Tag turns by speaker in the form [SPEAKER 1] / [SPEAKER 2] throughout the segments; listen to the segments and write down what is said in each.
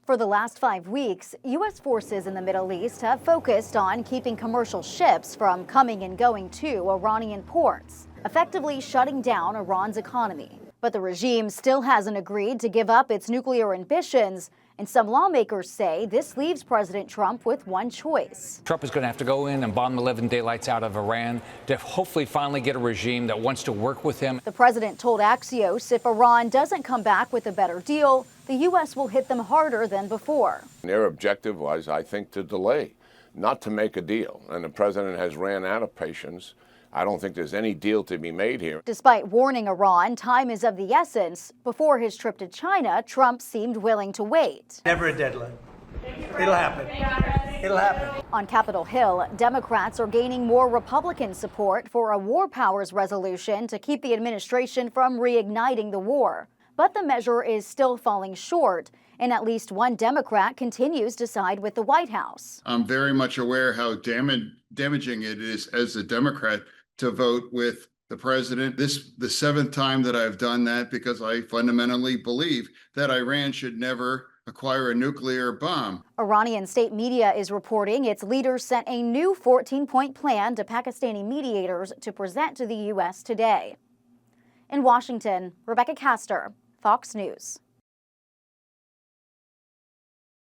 [SPEAKER 1] For the last 5 weeks, U.S. forces in the Middle East have focused on keeping commercial ships from coming and going to Iranian ports, effectively shutting down Iran's economy. But the regime still hasn't agreed to give up its nuclear ambitions, and some lawmakers say this leaves President Trump with one choice.
[SPEAKER 2] Trump is going to have to go in and bomb 11 daylights out of Iran to hopefully finally get a regime that wants to work with him.
[SPEAKER 1] The president told Axios if Iran doesn't come back with a better deal, the U.S. will hit them harder than before.
[SPEAKER 3] Their objective was, I think, to delay, not to make a deal. And the president has ran out of patience. I don't think there's any deal to be made here.
[SPEAKER 1] Despite warning Iran time is of the essence, before his trip to China, Trump seemed willing to wait.
[SPEAKER 4] Never a deadline. It'll happen. It'll happen.
[SPEAKER 1] On Capitol Hill, Democrats are gaining more Republican support for a war powers resolution to keep the administration from reigniting the war. But the measure is still falling short, and at least one Democrat continues to side with the White House.
[SPEAKER 5] I'm very much aware how damaging it is as a Democrat to vote with the president. This is the 7th time that I've done that because I fundamentally believe that Iran should never acquire a nuclear bomb.
[SPEAKER 1] Iranian state media is reporting its leaders sent a new 14-point plan to Pakistani mediators to present to the U.S. today. In Washington, Rebecca Castor, Fox News.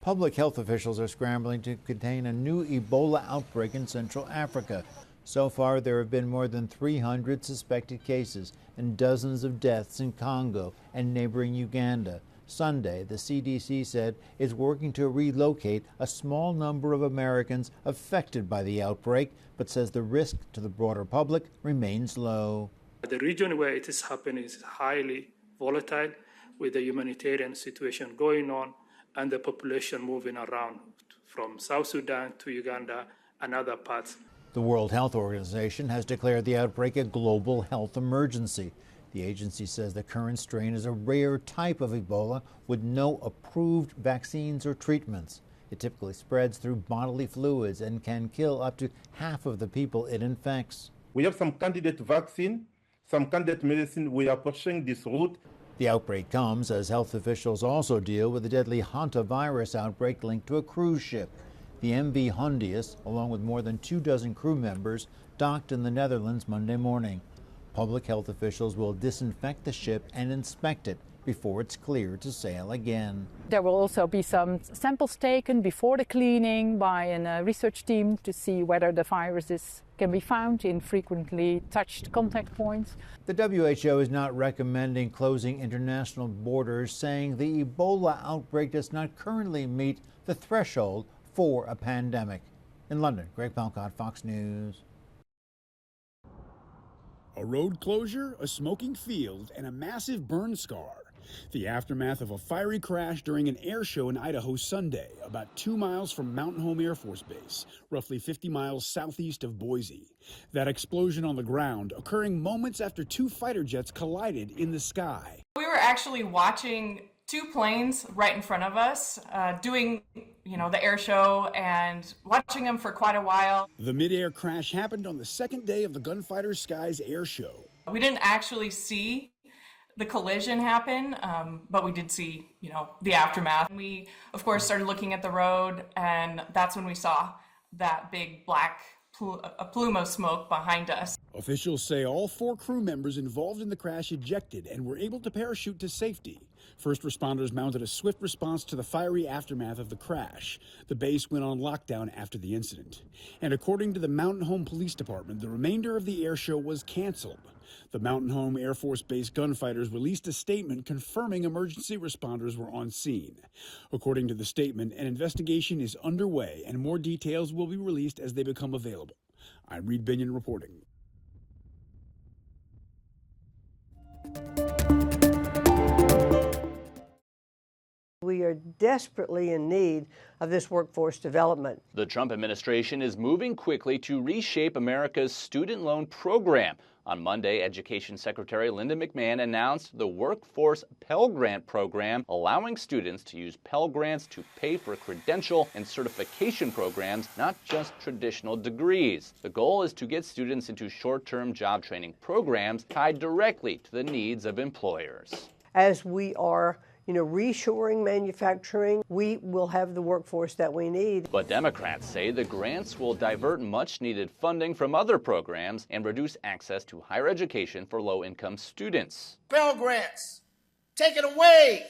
[SPEAKER 6] Public health officials are scrambling to contain a new Ebola outbreak in Central Africa. So far, there have been more than 300 suspected cases and dozens of deaths in Congo and neighboring Uganda. Sunday, the CDC said it's working to relocate a small number of Americans affected by the outbreak, but says the risk to the broader public remains low.
[SPEAKER 7] The region where it is happening is highly volatile, with the humanitarian situation going on and the population moving around from South Sudan to Uganda and other parts.
[SPEAKER 6] The World Health Organization has declared the outbreak a global health emergency. The agency says the current strain is a rare type of Ebola with no approved vaccines or treatments. It typically spreads through bodily fluids and can kill up to half of the people it infects.
[SPEAKER 8] We have some candidate vaccine, some candidate medicine. We are pushing this route.
[SPEAKER 6] The outbreak comes as health officials also deal with the deadly hantavirus outbreak linked to a cruise ship. The MV Hondius, along with more than 24 crew members, docked in the Netherlands Monday morning. Public health officials will disinfect the ship and inspect it before it's cleared to sail again.
[SPEAKER 9] There will also be some samples taken before the cleaning by a research team to see whether the viruses can be found in frequently touched contact points.
[SPEAKER 6] The WHO is not recommending closing international borders, saying the Ebola outbreak does not currently meet the threshold for a pandemic. In London, Greg Palcott, Fox News.
[SPEAKER 10] A road closure, a smoking field, and a massive burn scar. The aftermath of a fiery crash during an air show in Idaho Sunday, about 2 miles from Mountain Home Air Force Base, roughly 50 miles southeast of Boise. That explosion on the ground occurring moments after 2 fighter jets collided in the sky.
[SPEAKER 11] We were actually watching 2 planes right in front of us, doing, the air show and watching them for quite a while.
[SPEAKER 10] The mid-air crash happened on the second day of the Gunfighter Skies air show.
[SPEAKER 11] We didn't actually see the collision happen, but we did see, the aftermath. We, of course, started looking at the road, and that's when we saw that big black plume of smoke behind us.
[SPEAKER 10] Officials say all 4 crew members involved in the crash ejected and were able to parachute to safety. First responders mounted a swift response to the fiery aftermath of the crash. The base went on lockdown after the incident. And according to the Mountain Home Police Department, the remainder of the air show was canceled. The Mountain Home Air Force Base gunfighters released a statement confirming emergency responders were on scene. According to the statement, an investigation is underway and more details will be released as they become available. I'm Reed Binion reporting.
[SPEAKER 12] We are desperately in need of this workforce development.
[SPEAKER 13] The Trump administration is moving quickly to reshape America's student loan program. On Monday, Education Secretary Linda McMahon announced the Workforce Pell Grant program, allowing students to use Pell Grants to pay for credential and certification programs, not just traditional degrees. The goal is to get students into short-term job training programs tied directly to the needs of employers.
[SPEAKER 12] As we are reshoring manufacturing, we will have the workforce that we need.
[SPEAKER 13] But Democrats say the grants will divert much-needed funding from other programs and reduce access to higher education for low-income students.
[SPEAKER 14] Pell Grants, take it away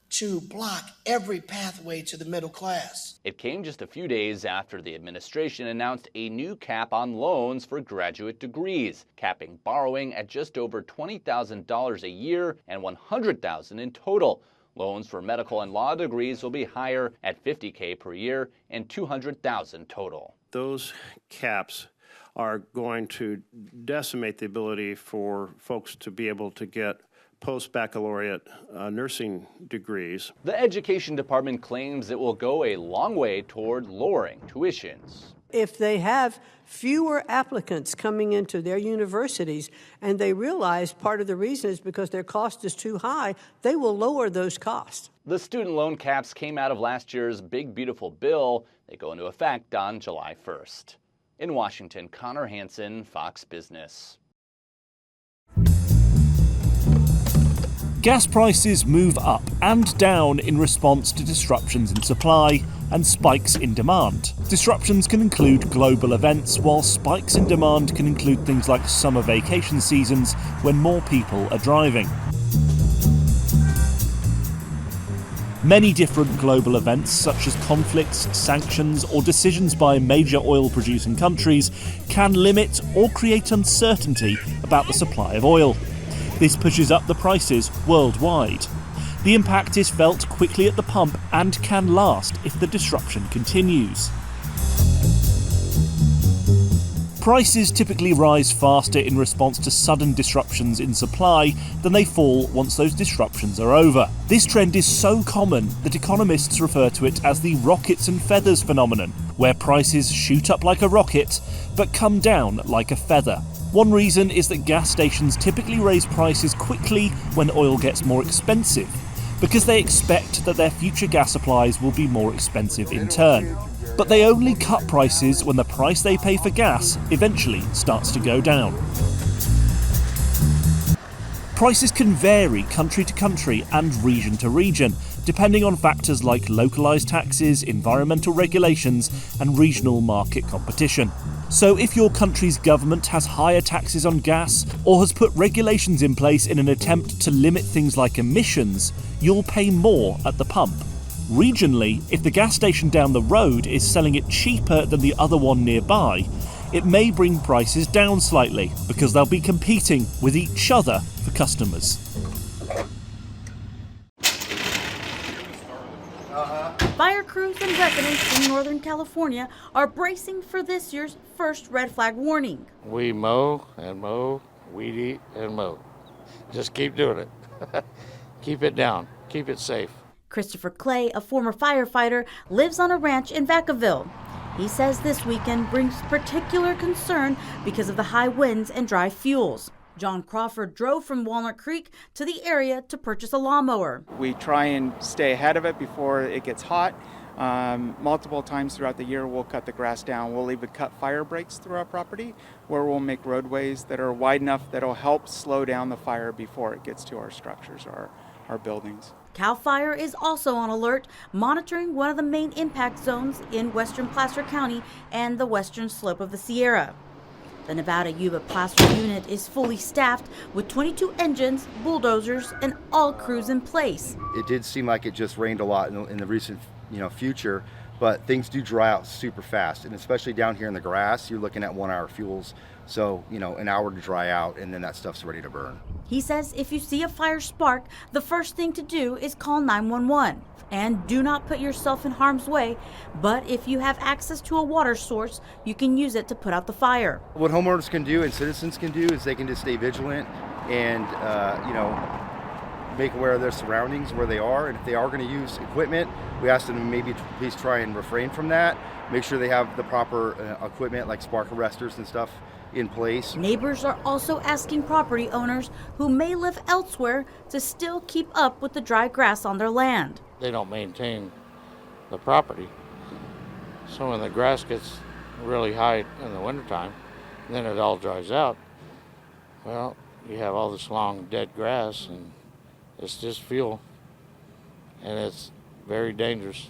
[SPEAKER 14] to block every pathway to the middle class.
[SPEAKER 13] It came just a few days after the administration announced a new cap on loans for graduate degrees, capping borrowing at just over $20,000 a year and $100,000 in total. Loans for medical and law degrees will be higher at $50,000 per year and $200,000 total.
[SPEAKER 15] Those caps are going to decimate the ability for folks to be able to get post-baccalaureate nursing degrees.
[SPEAKER 13] The Education Department claims it will go a long way toward lowering tuitions.
[SPEAKER 12] If they have fewer applicants coming into their universities and they realize part of the reason is because their cost is too high, they will lower those costs.
[SPEAKER 13] The student loan caps came out of last year's Big Beautiful Bill. They go into effect on July 1st. In Washington, Connor Hansen, Fox Business.
[SPEAKER 16] Gas prices move up and down in response to disruptions in supply and spikes in demand. Disruptions can include global events, while spikes in demand can include things like summer vacation seasons when more people are driving. Many different global events, such as conflicts, sanctions, or decisions by major oil-producing countries, can limit or create uncertainty about the supply of oil. This pushes up the prices worldwide. The impact is felt quickly at the pump and can last if the disruption continues. Prices typically rise faster in response to sudden disruptions in supply than they fall once those disruptions are over. This trend is so common that economists refer to it as the rockets and feathers phenomenon, where prices shoot up like a rocket but come down like a feather. One reason is that gas stations typically raise prices quickly when oil gets more expensive, because they expect that their future gas supplies will be more expensive in turn. But they only cut prices when the price they pay for gas eventually starts to go down. Prices can vary country to country and region to region, depending on factors like localised taxes, environmental regulations, and regional market competition. So if your country's government has higher taxes on gas or has put regulations in place in an attempt to limit things like emissions, you'll pay more at the pump. Regionally, if the gas station down the road is selling it cheaper than the other one nearby, it may bring prices down slightly because they'll be competing with each other for customers.
[SPEAKER 17] Fire crews and residents in Northern California are bracing for this year's first red flag warning.
[SPEAKER 18] We mow and mow, weed eat and mow. Just keep doing it. Keep it down. Keep it safe.
[SPEAKER 17] Christopher Clay, a former firefighter, lives on a ranch in Vacaville. He says this weekend brings particular concern because of the high winds and dry fuels. John Crawford drove from Walnut Creek to the area to purchase a lawnmower.
[SPEAKER 19] We try and stay ahead of it before it gets hot. Multiple times throughout the year, we'll cut the grass down. We'll even cut fire breaks through our property where we'll make roadways that are wide enough that'll help slow down the fire before it gets to our structures or our buildings.
[SPEAKER 17] CAL FIRE is also on alert, monitoring one of the main impact zones in western Placer County and the western slope of the Sierra. The Nevada Yuba Placer unit is fully staffed with 22 engines, bulldozers, and all crews in place.
[SPEAKER 20] It did seem like it just rained a lot in the recent future, but things do dry out super fast, and especially down here in the grass, you're looking at 1 hour fuels. So, an hour to dry out, and then that stuff's ready to burn.
[SPEAKER 17] He says if you see a fire spark, the first thing to do is call 911. And do not put yourself in harm's way, but if you have access to a water source, you can use it to put out the fire.
[SPEAKER 20] What homeowners can do and citizens can do is they can just stay vigilant and, make aware of their surroundings, where they are. And if they are going to use equipment, we ask them to maybe please try and refrain from that. Make sure they have the proper equipment like spark arresters and stuff in place.
[SPEAKER 17] Neighbors are also asking property owners who may live elsewhere to still keep up with the dry grass on their land.
[SPEAKER 18] They don't maintain the property. So when the grass gets really high in the wintertime, then it all dries out. Well, you have all this long dead grass, and It's just fuel, and it's very dangerous.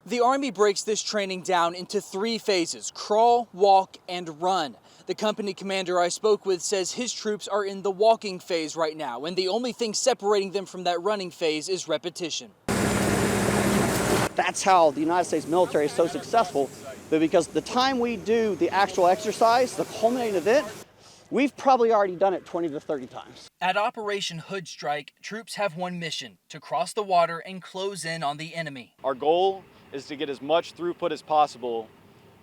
[SPEAKER 21] The Army breaks this training down into 3 phases: crawl, walk, and run. The company commander I spoke with says his troops are in the walking phase right now, and the only thing separating them from that running phase is repetition.
[SPEAKER 22] That's how the United States military is so successful, because the time we do the actual exercise, the culminating event, we've probably already done it 20 to 30 times.
[SPEAKER 21] At Operation Hood Strike, troops have one mission: to cross the water and close in on the enemy.
[SPEAKER 23] Our goal is to get as much throughput as possible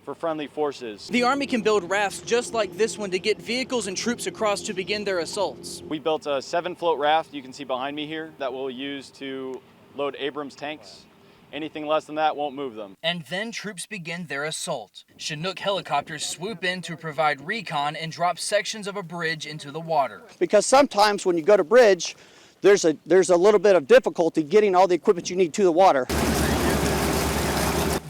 [SPEAKER 23] for friendly forces.
[SPEAKER 21] The Army can build rafts just like this one to get vehicles and troops across to begin their assaults.
[SPEAKER 23] We built a 7-float raft you can see behind me here that we'll use to load Abrams tanks. Anything less than that won't move them.
[SPEAKER 21] And then troops begin their assault. Chinook helicopters swoop in to provide recon and drop sections of a bridge into the water.
[SPEAKER 22] Because sometimes when you go to bridge, there's a little bit of difficulty getting all the equipment you need to the water.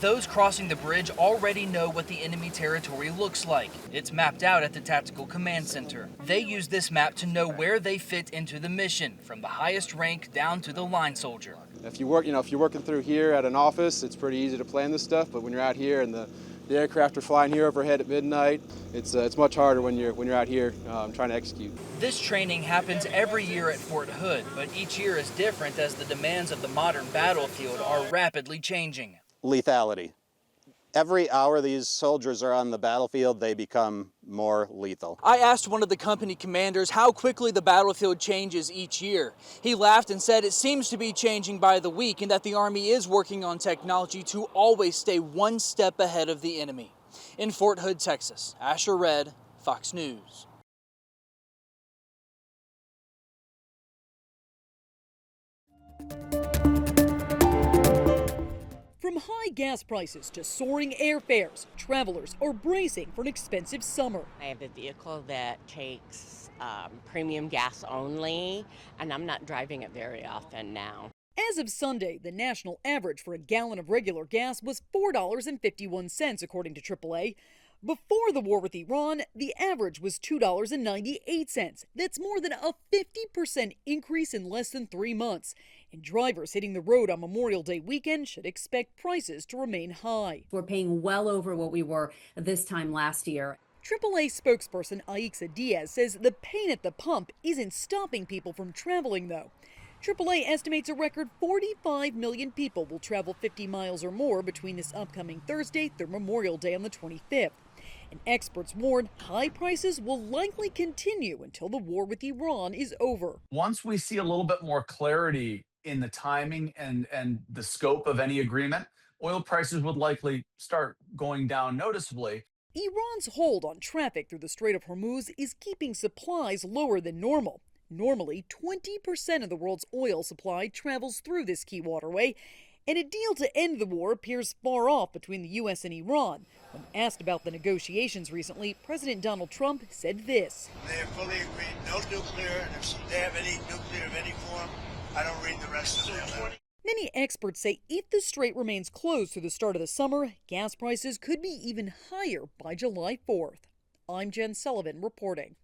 [SPEAKER 21] Those crossing the bridge already know what the enemy territory looks like. It's mapped out at the Tactical Command Center. They use this map to know where they fit into the mission, from the highest rank down to the line soldier.
[SPEAKER 24] If you're working through here at an office, it's pretty easy to plan this stuff, but when you're out here and the aircraft are flying here overhead at midnight, it's much harder when you're out here trying to execute.
[SPEAKER 21] This training happens every year at Fort Hood, but each year is different as the demands of the modern battlefield are rapidly changing.
[SPEAKER 25] Lethality. Every hour these soldiers are on the battlefield, they become more lethal.
[SPEAKER 21] I asked one of the company commanders how quickly the battlefield changes each year. He laughed and said it seems to be changing by the week and that the Army is working on technology to always stay one step ahead of the enemy. In Fort Hood, Texas, Asher Red, Fox News.
[SPEAKER 26] From high gas prices to soaring airfares, travelers are bracing for an expensive summer.
[SPEAKER 27] I have a vehicle that takes premium gas only, and I'm not driving it very often now.
[SPEAKER 26] As of Sunday, the national average for a gallon of regular gas was $4.51, according to AAA. Before the war with Iran, the average was $2.98. That's more than a 50% increase in less than 3 months. And drivers hitting the road on Memorial Day weekend should expect prices to remain high.
[SPEAKER 28] We're paying well over what we were this time last year.
[SPEAKER 26] AAA spokesperson Aixa Diaz says the pain at the pump isn't stopping people from traveling, though. AAA estimates a record 45 million people will travel 50 miles or more between this upcoming Thursday through Memorial Day on the 25th. And experts warn high prices will likely continue until the war with Iran is over.
[SPEAKER 29] Once we see a little bit more clarity in the timing and the scope of any agreement, oil prices would likely start going down noticeably.
[SPEAKER 26] Iran's hold on traffic through the Strait of Hormuz is keeping supplies lower than normal. Normally, 20% of the world's oil supply travels through this key waterway, and a deal to end the war appears far off between the U.S. and Iran. When asked about the negotiations recently, President Donald Trump said this.
[SPEAKER 30] They have fully agreed no nuclear, and if they have any nuclear of any form, I don't read the rest of their letter.
[SPEAKER 26] Many experts say if the strait remains closed through the start of the summer, gas prices could be even higher by July 4th. I'm Jen Sullivan reporting.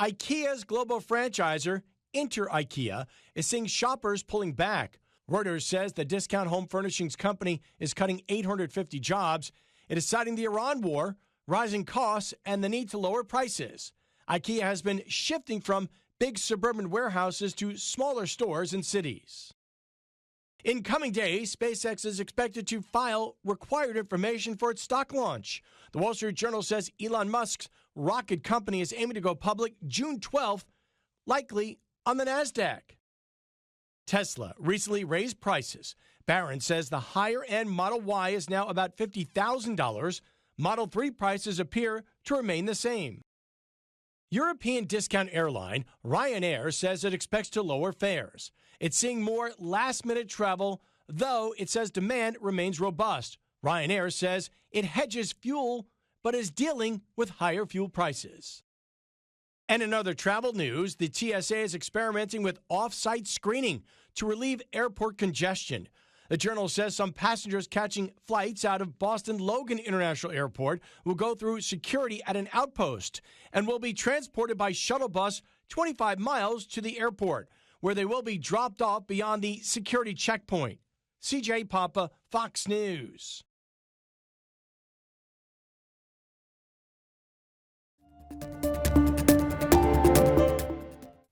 [SPEAKER 31] IKEA's global franchisor, IKEA, is seeing shoppers pulling back. Reuters says the discount home furnishings company is cutting 850 jobs. It is citing the Iran war, rising costs, and the need to lower prices. IKEA has been shifting from big suburban warehouses to smaller stores in cities. In coming days, SpaceX is expected to file required information for its stock launch. The Wall Street Journal says Elon Musk's rocket company is aiming to go public June 12th, likely on the NASDAQ. Tesla recently raised prices. Barron says the higher-end Model Y is now about $50,000. Model 3 prices appear to remain the same. European discount airline Ryanair says it expects to lower fares. It's seeing more last-minute travel, though it says demand remains robust Ryanair says it hedges fuel, but is dealing with higher fuel prices. And in other travel news, the TSA is experimenting with off-site screening to relieve airport congestion. The Journal says some passengers catching flights out of Boston Logan International Airport will go through security at an outpost and will be transported by shuttle bus 25 miles to the airport, where they will be dropped off beyond the security checkpoint. CJ Papa, Fox News.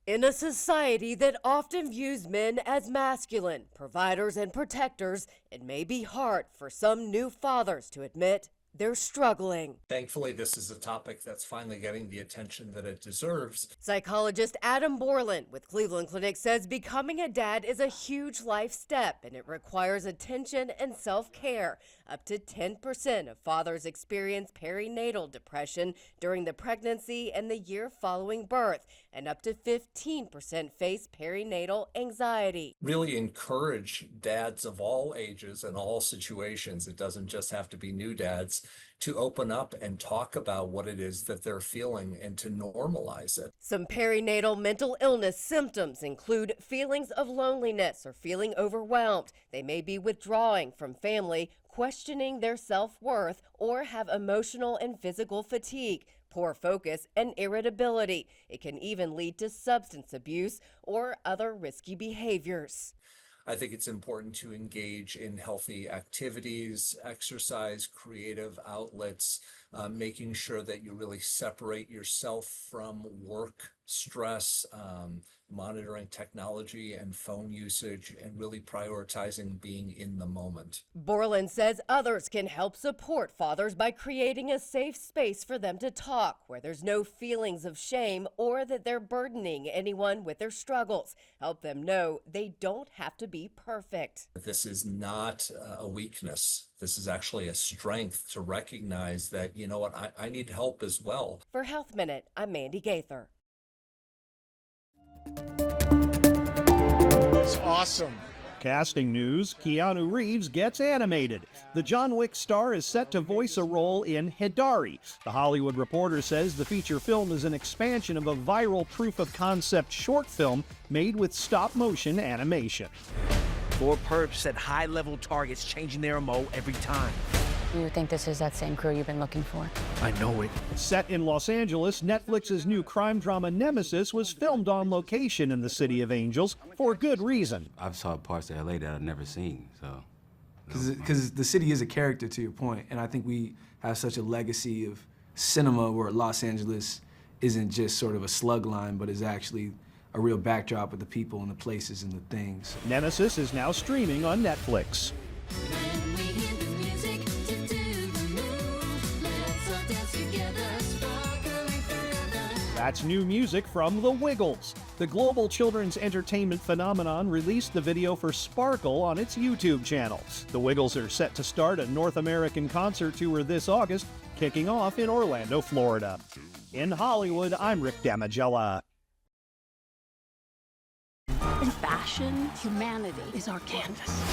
[SPEAKER 1] In a society that often views men as masculine, providers and protectors, it may be hard for some new fathers to admit they're struggling.
[SPEAKER 2] Thankfully, this is a topic that's finally getting the attention that it deserves.
[SPEAKER 1] Psychologist Adam Borland with Cleveland Clinic says becoming a dad is a huge life step and it requires attention and self-care. Up to 10% of fathers experience perinatal depression during the pregnancy and the year following birth, and up to 15% face perinatal anxiety.
[SPEAKER 2] Really encourage dads of all ages and all situations, it doesn't just have to be new dads, to open up and talk about what it is that they're feeling and to normalize it.
[SPEAKER 1] Some perinatal mental illness symptoms include feelings of loneliness or feeling overwhelmed. They may be withdrawing from family, questioning their self-worth, or have emotional and physical fatigue, poor focus, and irritability. It can even lead to substance abuse or other risky behaviors.
[SPEAKER 2] I think it's important to engage in healthy activities, exercise, creative outlets, making sure that you really separate yourself from work stress, monitoring technology and phone usage, and really prioritizing being in the moment.
[SPEAKER 1] Borland says others can help support fathers by creating a safe space for them to talk, where there's no feelings of shame or that they're burdening anyone with their struggles. Help them know they don't have to be perfect.
[SPEAKER 2] This is not a weakness. This is actually a strength to recognize that, you know what, I need help as well.
[SPEAKER 1] For Health Minute, I'm Mandy Gaither.
[SPEAKER 3] It's awesome.
[SPEAKER 4] Casting news, Keanu Reeves gets animated. The John Wick star is set to voice a role in Hidari. The Hollywood Reporter says the feature film is an expansion of a viral proof-of-concept short film made with stop-motion animation.
[SPEAKER 5] 4 perps set high-level targets, changing their MO every time.
[SPEAKER 6] You think this is that same crew you've been looking for?
[SPEAKER 5] I know it.
[SPEAKER 4] Set in Los Angeles, Netflix's new crime drama Nemesis was filmed on location in the City of Angels for good reason.
[SPEAKER 7] I've saw parts of LA that I've never seen, so. Because the city is a character, to your point, and I think we have such a legacy of cinema where Los Angeles isn't just sort of a slug line, but is actually a real backdrop of the people and the places and the things.
[SPEAKER 4] Nemesis is now streaming on Netflix. That's new music from The Wiggles. The global children's entertainment phenomenon released the video for Sparkle on its YouTube channel. The Wiggles are set to start a North American concert tour this August, kicking off in Orlando, Florida. In Hollywood, I'm Rick Damagella.
[SPEAKER 8] In fashion, humanity is our canvas.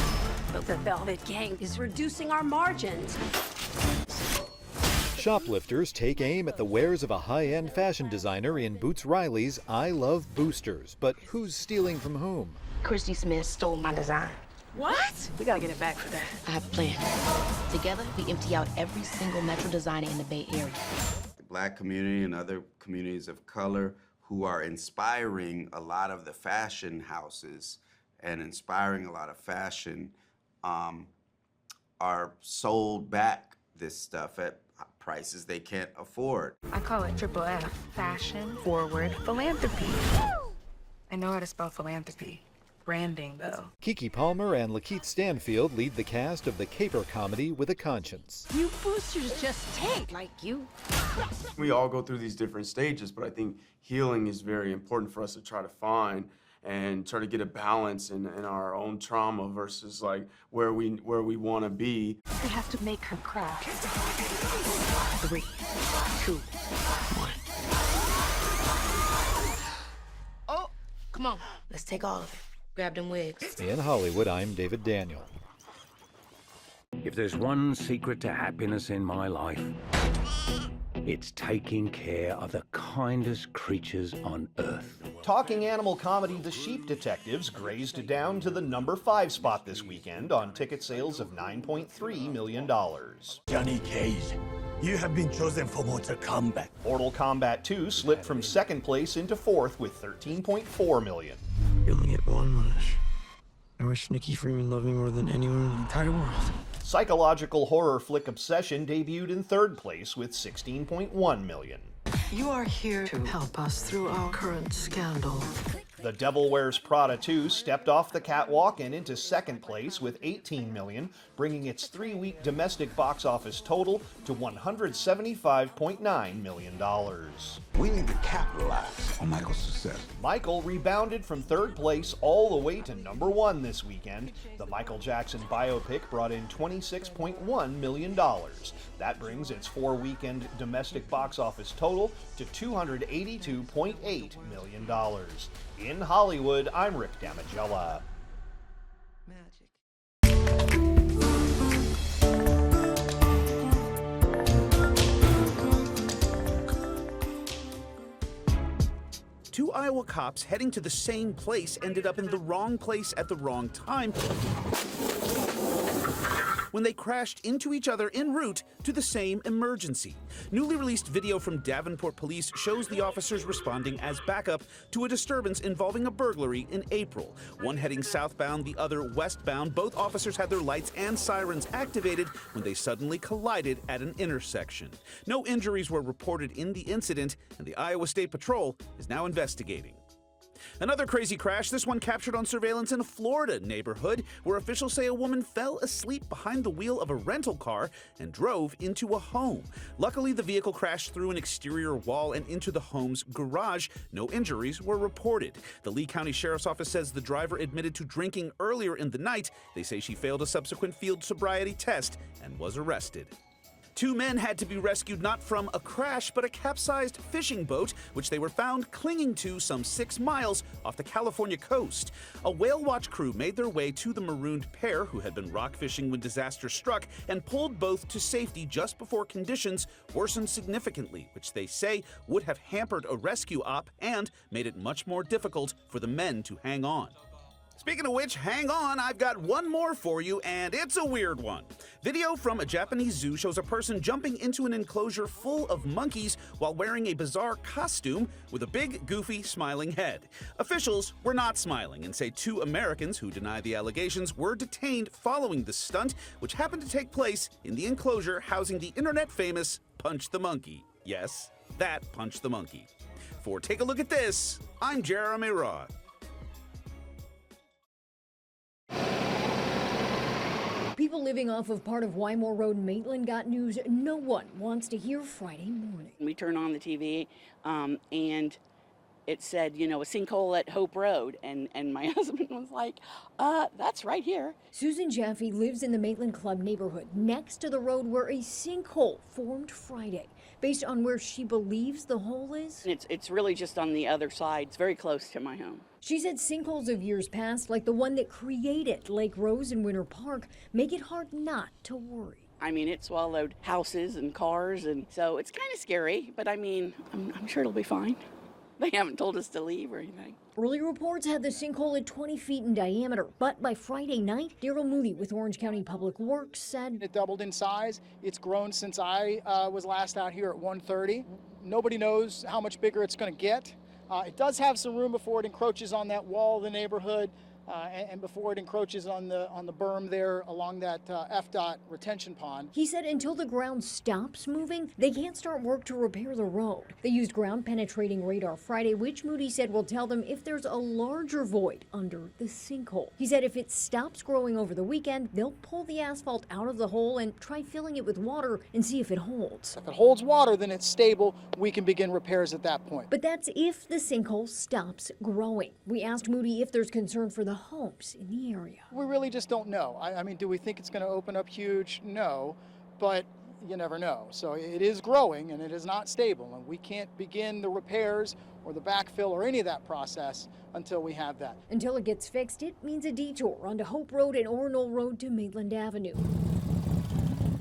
[SPEAKER 8] But the Velvet Gang is reducing our margins.
[SPEAKER 9] Shoplifters take aim at the wares of a high-end fashion designer in Boots Riley's I Love Boosters. But who's stealing from whom?
[SPEAKER 8] Christy Smith stole my design. What? We gotta get it back for that. I have a plan. Together, we empty out every single Metro designer in the Bay Area.
[SPEAKER 10] The Black community and other communities of color who are inspiring a lot of the fashion houses and inspiring a lot of fashion are sold back this stuff at prices they can't afford.
[SPEAKER 8] I call it triple F, fashion forward philanthropy. I know how to spell philanthropy. Branding, though.
[SPEAKER 9] Keke Palmer and Lakeith Stanfield lead the cast of the caper comedy With a Conscience.
[SPEAKER 8] You boosters just tank like you.
[SPEAKER 11] We all go through these different stages, but I think healing is very important for us to try to find and try to get a balance in our own trauma versus like where we want to be.
[SPEAKER 8] We have to make her cry. 3, 2, 1. Oh, come on. Let's take all of it. Grab them wigs.
[SPEAKER 9] In Hollywood, I'm David Daniel.
[SPEAKER 3] If there's one secret to happiness in my life, it's taking care of the kindest creatures on Earth.
[SPEAKER 4] Talking animal comedy The Sheep Detectives grazed down to the number 5 spot this weekend on ticket sales of $9.3 million.
[SPEAKER 12] Johnny Cage, you have been chosen for Mortal Kombat.
[SPEAKER 4] Mortal Kombat 2 slipped from 2nd place into 4th with $13.4 million.
[SPEAKER 13] You only get one wish. I wish Nikki Freeman loved me more than anyone in the entire world.
[SPEAKER 4] Psychological horror flick Obsession debuted in 3rd place with $16.1 million.
[SPEAKER 14] You are here to help us through our current scandal.
[SPEAKER 4] The Devil Wears Prada 2 stepped off the catwalk and into 2nd place with $18 million, bringing its 3-week domestic box office total to $175.9 million.
[SPEAKER 15] We need to capitalize on Michael's success.
[SPEAKER 4] Michael rebounded from 3rd place all the way to number 1 this weekend. The Michael Jackson biopic brought in $26.1 million. That brings its 4-weekend domestic box office total to $282.8 million. In Hollywood, I'm Rick Damigella.
[SPEAKER 16] Two Iowa cops heading to the same place ended up in the wrong place at the wrong time when they crashed into each other en route to the same emergency. Newly released video from Davenport police shows the officers responding as backup to a disturbance involving a burglary in April. One heading southbound, the other westbound. Both officers had their lights and sirens activated when they suddenly collided at an intersection. No injuries were reported in the incident, and the Iowa State Patrol is now investigating. Another crazy crash, this one captured on surveillance in a Florida neighborhood where officials say a woman fell asleep behind the wheel of a rental car and drove into a home. Luckily, the vehicle crashed through an exterior wall and into the home's garage. No injuries were reported. The Lee County Sheriff's Office says the driver admitted to drinking earlier in the night. They say she failed a subsequent field sobriety test and was arrested. Two men had to be rescued not from a crash, but a capsized fishing boat, which they were found clinging to some 6 miles off the California coast. A whale watch crew made their way to the marooned pair, who had been rock fishing when disaster struck, and pulled both to safety just before conditions worsened significantly, which they say would have hampered a rescue op and made it much more difficult for the men to hang on. Speaking of which, hang on, I've got one more for you, and it's a weird one. Video from a Japanese zoo shows a person jumping into an enclosure full of monkeys while wearing a bizarre costume with a big, goofy, smiling head. Officials were not smiling and say 2 Americans who deny the allegations were detained following the stunt, which happened to take place in the enclosure housing the internet-famous Punch the Monkey. Yes, that Punch the Monkey. For Take a Look at This, I'm Jeremy Roth.
[SPEAKER 17] People living off of part of Wymore Road in Maitland got news no one wants to hear Friday morning.
[SPEAKER 18] We turned on the TV and it said, a sinkhole at Hope Road. And my husband was like, that's right here.
[SPEAKER 17] Susan Jaffe lives in the Maitland Club neighborhood next to the road where a sinkhole formed Friday. Based on where she believes the hole is?
[SPEAKER 18] It's really just on the other side. It's very close to my home.
[SPEAKER 17] She said sinkholes of years past, like the one that created Lake Rose in Winter Park, make it hard not to worry.
[SPEAKER 18] I mean, it swallowed houses and cars, and so it's kind of scary, but I'm sure it'll be fine. They haven't told us to leave or anything.
[SPEAKER 17] Early reports had the sinkhole at 20 feet in diameter, but by Friday night, Daryl Moody with Orange County Public Works said
[SPEAKER 19] it doubled in size. It's grown since I was last out here at 1:30. Nobody knows how much bigger it's going to get. It does have some room before it encroaches on that wall of the neighborhood. And before it encroaches on the berm there along that FDOT retention pond.
[SPEAKER 17] He said until the ground stops moving, they can't start work to repair the road. They used ground-penetrating radar Friday, which Moody said will tell them if there's a larger void under the sinkhole. He said if it stops growing over the weekend, they'll pull the asphalt out of the hole and try filling it with water and see if it holds.
[SPEAKER 19] If it holds water, then it's stable. We can begin repairs at that point.
[SPEAKER 17] But that's if the sinkhole stops growing. We asked Moody if there's concern for the homes in the area.
[SPEAKER 19] We really just don't know. I mean, do we think it's going to open up huge? No, but you never know. So it is growing and it is not stable, and we can't begin the repairs or the backfill or any of that process until we have that.
[SPEAKER 17] Until it gets fixed, it means a detour onto Hope Road and Oronold Road to Maitland Avenue.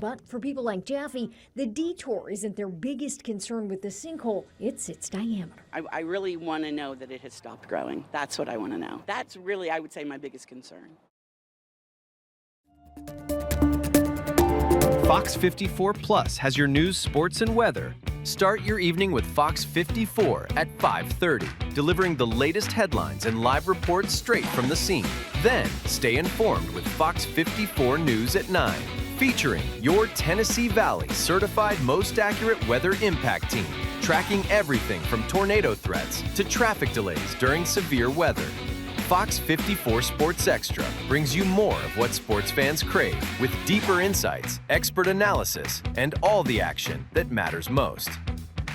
[SPEAKER 17] But for people like Jaffe, the detour isn't their biggest concern with the sinkhole. It's its diameter.
[SPEAKER 18] I really want to know that it has stopped growing. That's what I want to know. That's really, I would say, my biggest concern.
[SPEAKER 20] Fox 54 Plus has your news, sports, and weather. Start your evening with Fox 54 at 5:30, delivering the latest headlines and live reports straight from the scene. Then, stay informed with Fox 54 News at 9, featuring your Tennessee Valley certified most accurate weather impact team, tracking everything from tornado threats to traffic delays during severe weather. Fox 54 Sports Extra brings you more of what sports fans crave, with deeper insights, expert analysis, and all the action that matters most.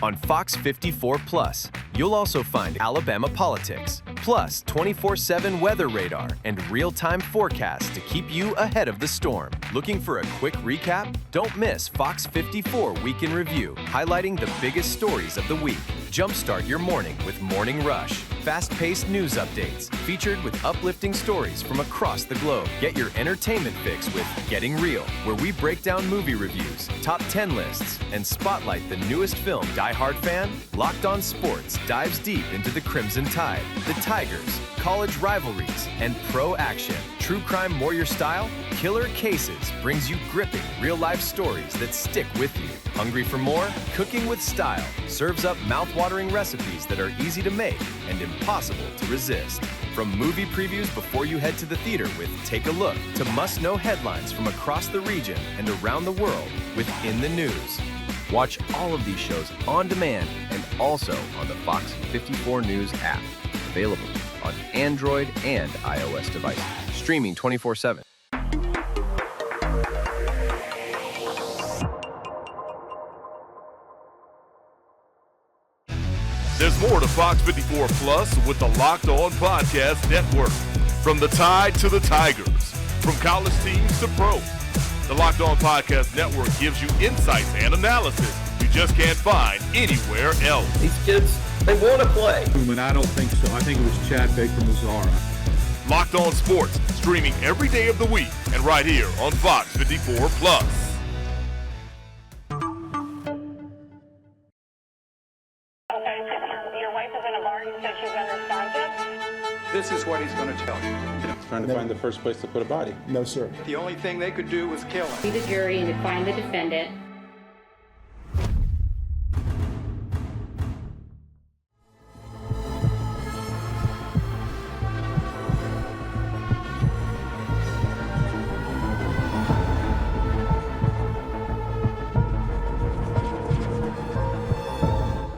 [SPEAKER 20] On Fox 54 Plus, you'll also find Alabama politics, plus 24/7 weather radar and real-time forecasts to keep you ahead of the storm. Looking for a quick recap? Don't miss Fox 54 Week in Review, highlighting the biggest stories of the week. Jumpstart your morning with Morning Rush. Fast-paced news updates, featured with uplifting stories from across the globe. Get your entertainment fix with Getting Real, where we break down movie reviews, top 10 lists, and spotlight the newest film. Die Hard fan? Locked On Sports dives deep into the Crimson Tide, the Tigers, college rivalries, and pro action. True crime warrior style? Killer Cases brings you gripping real-life stories that stick with you. Hungry for more? Cooking with Style serves up mouth-watering recipes that are easy to make and impossible to resist. From movie previews before you head to the theater with Take a Look, to must-know headlines from across the region and around the world with In the News. Watch all of these shows on demand and also on the Fox 54 News app. Available on Android and iOS devices. Streaming 24/7.
[SPEAKER 21] There's more to Fox 54 Plus with the Locked On Podcast Network. From the Tide to the Tigers, from college teams to pro, the Locked On Podcast Network gives you insights and analysis you just can't find anywhere else.
[SPEAKER 22] These kids, they want to play.
[SPEAKER 23] But I don't think so. I think it was Chad Baker-Mazara.
[SPEAKER 21] Locked On Sports, streaming every day of the week and right here on Fox 54 Plus.
[SPEAKER 24] This is what he's going to tell you.
[SPEAKER 23] Trying to find the first place to put a body.
[SPEAKER 24] No, sir. The only thing they could do was kill him.
[SPEAKER 25] The jury to find the defendant